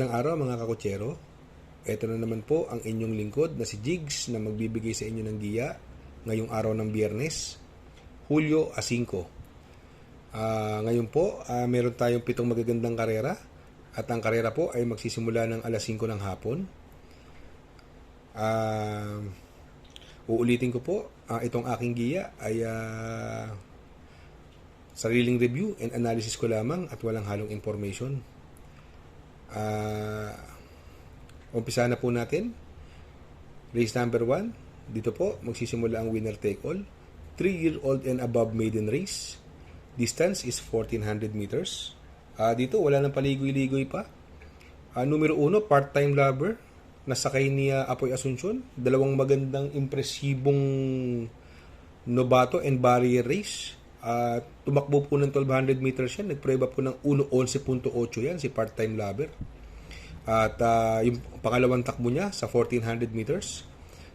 Magandang araw mga kakutsero. Ito na naman po ang inyong lingkod na si Jigs na magbibigay sa inyo ng giya ngayong araw ng Biyernes, Hulyo 5. Ngayon po, meron tayong 7 magagandang karera at ang karera po ay magsisimula ng alas 5 ng hapon. Uulitin ko po, itong aking giya ay sariling review and analysis ko lamang at walang halong information. Umpisa na po natin. Race number 1. Dito po magsisimula ang winner take all. 3-year-old and above maiden race. Distance is 1400 meters. Dito wala nang paligoy-ligoy pa. Numero 1, part-time lover. Nasakay ni Apoy Asuncion. Dalawang magandang impresibong novato and barrier race. Tumakbo po ng 1200 meters yan. Nagprueba po ng 1:11.8 yan si part-time lover. At yung pangalawang takbo niya sa 1400 meters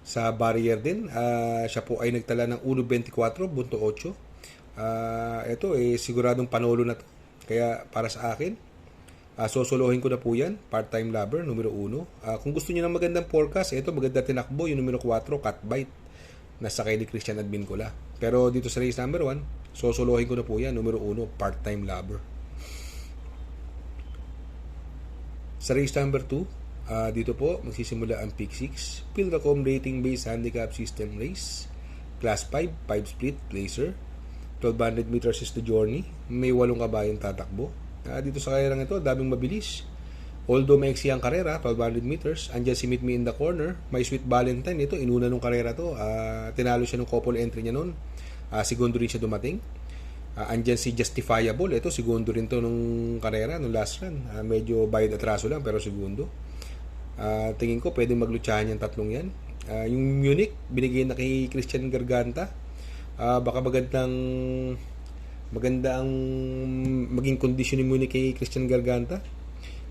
sa barrier din, siya po ay nagtala ng 1:24.8. Ito siguradong panalo na to. Kaya para sa akin, sosolohin ko na po yan, part-time lover, numero 1. Kung gusto niyo ng magandang forecast, ito maganda tinakbo, yung numero 4, cut bite, nasakay ni Christian Advincula. Pero dito sa race number 1, sosolohin ko na po yan, numero 1, part-time lover. Sa race number 2, dito po magsisimula ang pick 6, Pilracom rating based handicap system race, class 5, 5 split, placer, 1200 meters is the journey, may 8 kabayong tatakbo. Dito sa karerang ito, daming mabilis. Although maiksi ang karera, 1200 meters, andyan si Meet Me in the Corner, may Sweet Valentine, ito inuna nung karera to, tinalo siya nung couple entry niya noon, segundo rin siya dumating. Andyan si Justifiable, ito segundo rin to nung karera, nung last run, medyo bayad atraso lang pero segundo. Tingin ko pwedeng maglutsahan yung tatlong yan. Yung Munich binigay na kay Christian Garganta, baka maganda ang maging kondisyon ni Munich kay Christian Garganta.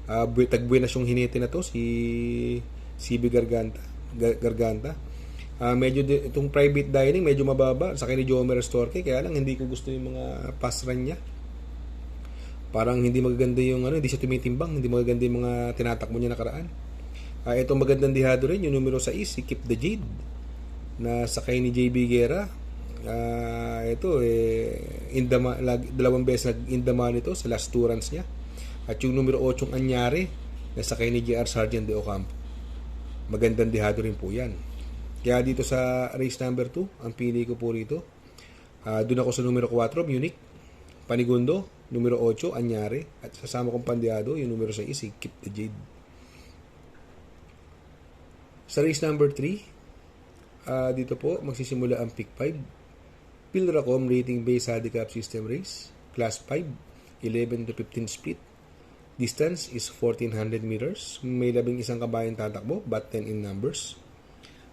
Tagbuenas yung hinete na to, si CB Garganta. Medyo itong private dining medyo mababa sa kay ni Jomer Storke, kaya lang hindi ko gusto yung mga pass run niya. Parang hindi magaganda yung hindi siya tumitimbang, hindi magaganda yung mga tinatakbo niya nakaraan. Itong magandang dihado rin yung numero 6, si Keep the Jade na sakay ni JB Guerra. Ito dalawang beses nag-indaman ito sa last 2 runs niya. At yung numero 8 Anyari na sakay ni JR Sargent de Ocampo. Magandang dihado rin po yan. Kaya dito sa race number 2, ang pili ko po rito, doon ako sa numero 4, Munich, Panigundo, numero 8, Anyari, at sasama kong pandiado, yung numero 6, Keep the Jade. Sa race number 3, dito po, magsisimula ang pick 5, Pilracom rating based handicap system race, class 5, 11 to 15 split. Distance is 1400 meters. May 11 kabayang tatakbo, but 10 in numbers.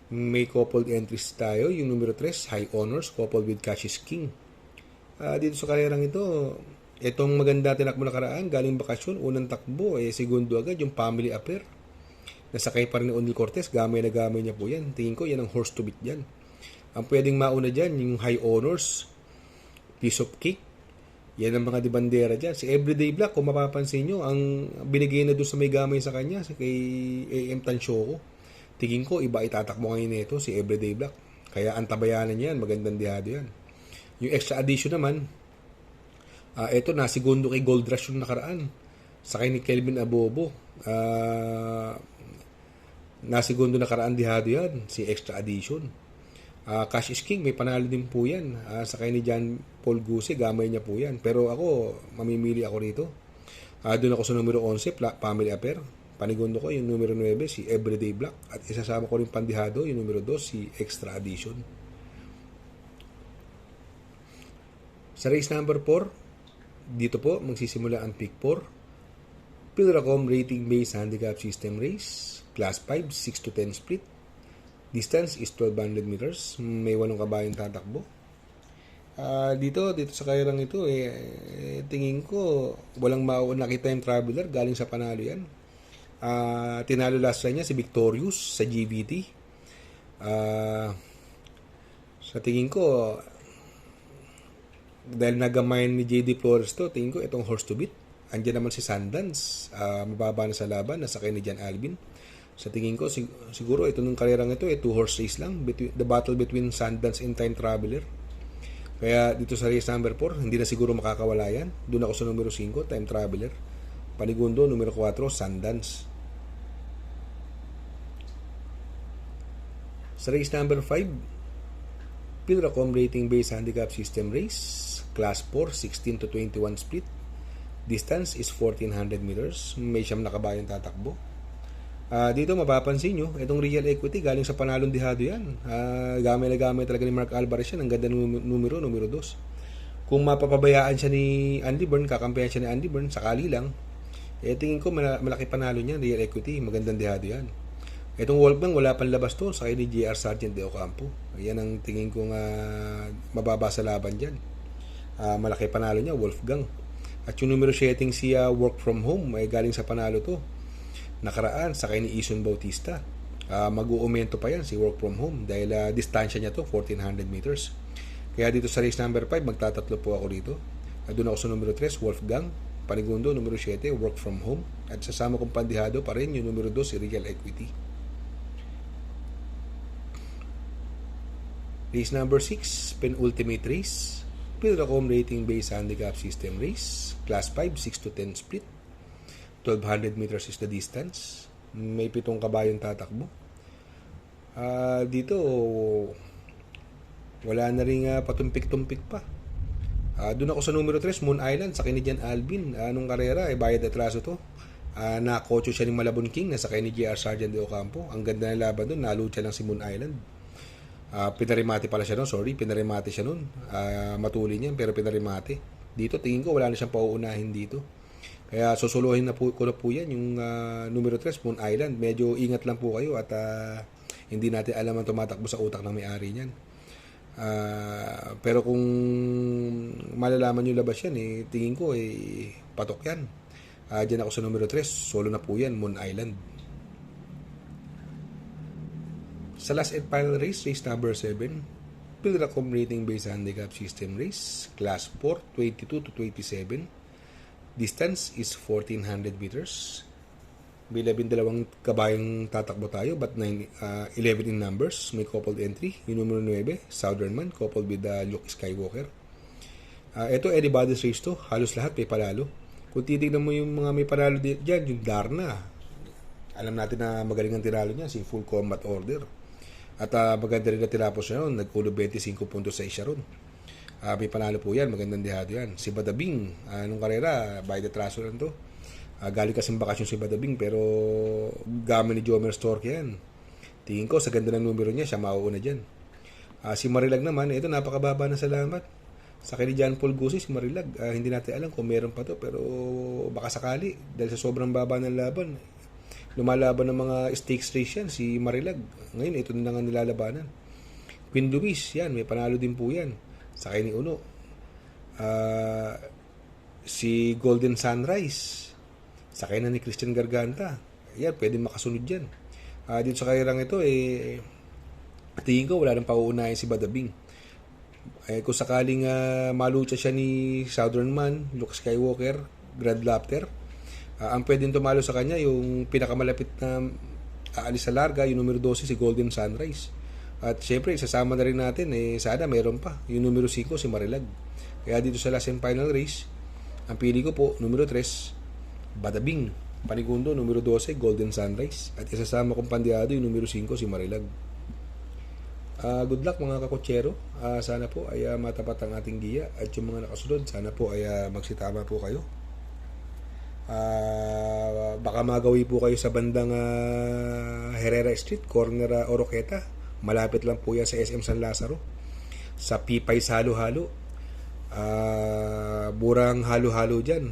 May coupled entries tayo. Yung numero 3, High Honors, coupled with Cash is King. Dito sa karerang ito, itong maganda tinakbo na karaan, galing bakasyon, unang takbo, segundo agad, yung family affair. Nasakay pa rin ni Onil Cortez, gamay na gamay niya po yan. Tingin ko, yan ang horse to beat dyan. Ang pwedeng mauna dyan, yung High Honors, Piece of Cake, yan ang mga dibandera dyan. Si Everyday Black, kung mapapansin nyo, ang binigay na doon sa may gamay sa kanya, kay AM Tansyoko. Tingin ko, iba itatakbo ngayon nito, si Everyday Black. Kaya antabayanan niya yan, magandang dihado yan. Yung extra addition naman, ito na, segundo kay Gold Rush yung nakaraan. Sakay ni Kelvin Abobo. Segundo nakaraan dihado yan, si extra addition. Cash is King, may panalo din po yan. Sakay ni John Paul Guse, gamay niya po yan. Pero ako, mamimili ako rito. Doon ako sa numero 11, Family Affair. Panigundo ko yung numero 9, si Everyday Black. At isasama ko rin pandihado, yung numero 2, si Extra Addition. Sa race number 4, dito po magsisimula ang pick 4. Pilracom rating based handicap system race, class 5, 6 to 10 split. Distance is 1200 meters. May 8 kabayong tatakbo. Dito sa kairang ito, tingin ko walang nakita yung traveler, galing sa panalo yan. Tinalo last niya si Victorious sa GVT. Sa tingin ko, dahil nagamayan ni JD Flores to, tingin ko itong horse to beat. Andyan naman si Sundance, mababa na sa laban, nasakay ni Jan Albin. Sa tingin ko, siguro ito nung karerang ito, 2-horse race lang, the battle between Sundance and Time Traveler. Kaya dito sa race number 4, hindi na siguro makakawala yan. Doon ako sa numero 5, Time Traveler. Panigundo, numero 4, Sundance. Sa race number 5, Pilracom Rating Based Handicap System Race, Class 4, 16 to 21 split. Distance is 1,400 meters. May siyam na kabayang tatakbo. Dito mapapansin nyo, itong Real Equity galing sa panalong dihado yan. Gamay na gamay talaga ni Mark Alvarez yan. Ang ganda numero 2. Kung mapapabayaan siya ni Andy Byrne, kakampihan siya ni Andy Byrne, sakali lang, tingin ko malaki panalo niya, Real Equity. Magandang dihado yan. Itong Wolfgang, wala pang labas to, sakay ni JR Sargent de Ocampo. Yan ang tingin ko mababa sa laban dyan. Malaki panalo niya, Wolfgang. At yung numero 7 si Work From Home, ay galing sa panalo to. Nakaraan, sakay ni Ison Bautista. Mag-uumento pa yan si Work From Home dahil distansya niya to 1,400 meters. Kaya dito sa race number 5, magtatatlo po ako dito. Doon ako sa numero 3, Wolfgang. Panigundo, numero 7, Work From Home. At sasama kong pandihado pa rin yung numero 2, si Real Equity. Race number 6, penultimate race. Pilracom Rating Based Handicap System Race. Class 5, 6 to 10 split. 1,200 meters is the distance. May 7 kabayong tatakbo. Dito, wala na rin patumpik-tumpik pa. Doon ako sa numero 3, Moon Island, sa ni Jan Albin. Nung karera, bayad at raso to. Nakotso siya ni Malabon King, nasa ni JR Sargent de Ocampo. Ang ganda ng laban doon, nalucha lang si Moon Island. Pinarimate pala siya noon, pinarimate siya noon. Matuli niya, pero pinarimate. Dito, tingin ko, wala na siyang pauunahin dito. Kaya susuluhin na po ko na po yan yung numero 3, Moon Island. Medyo ingat lang po kayo at hindi natin alam ang tumatakbo sa utak ng may-ari niyan. Pero kung malalaman yung labas yan, tingin ko patok yan. Diyan ako sa numero 3, solo na po yan, Moon Island. Sa last and final race, race number 7, Pilracom Rating Based Handicap System Race, Class 4, 22 to 27. Distance is 1,400 meters. May 12 kabayang tatakbo tayo, but 11 in numbers. May coupled entry. Yung numero 9, Southern Man, coupled with Luke Skywalker. Ito, anybody's race to. Halos lahat may palalo. Kung titignan mo yung mga may palalo dyan, yung Darna. Alam natin na magaling ang tiralo niya, si Full Combat Order. At maganda rin na tirapos siya ron. Nagkulo 25.6 siya ron. May panalo po yan, magandang dihado yan. Si Badabing, nung karera, by the traso lang to. Galing kasing bakasyon si Badabing, pero gamit ni Jomer Stork yan. Tingin ko, sa ganda ng numero niya, siya mauuna dyan. Si Marilag naman, ito napakababa na salamat. Sa kay ni John Paul Gusi, si Marilag, hindi natin alam kung meron pa to, pero baka sakali, dahil sa sobrang baba ng laban, lumalaban ng mga stakes race yan, si Marilag. Ngayon, ito na nga nilalabanan. Queen Louise, yan, may panalo din po yan. Sakay ni Uno. Si Golden Sunrise, sakay na ni Christian Garganta. Yan, pwede makasunod yan. Dito sa kairang ito, tingin ko wala nang pauunahin si Badabing. Kung sakaling malucha siya ni Southern Man, Luke Skywalker, Grand Lapter, ang pwedeng tumalo sa kanya, yung pinakamalapit na aalis sa larga, yung numero 12, si Golden Sunrise. At syempre, isasama na rin natin, sana mayroon pa. Yung numero 5, si Marilag. Kaya dito sa last and final race, ang pili ko po, numero 3, Badabing. Panigundo, numero 12, Golden Sunrise. At isasama kong pandiyado, yung numero 5, si Marilag. Good luck mga kakotsero. Sana po ay matapat ang ating giya. At yung mga nakasunod, sana po ay magsitama po kayo. Baka magawi po kayo sa bandang Herrera Street, corner Oroqueta. Malapit lang po yan sa SM San Lazaro. Sa Pipay Halo-Halo. Burang halo-halo dyan.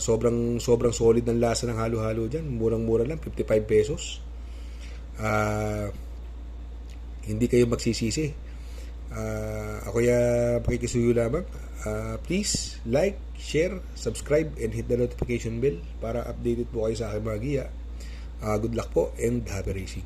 Sobrang solid ng lasa ng halo-halo dyan. Murang-mura lang, 55 pesos. Hindi kayo magsisisi. Ako pakikisuyo lamang. Please like, share, subscribe, and hit the notification bell para updated po kayo sa aking mga giya. Good luck po and happy racing.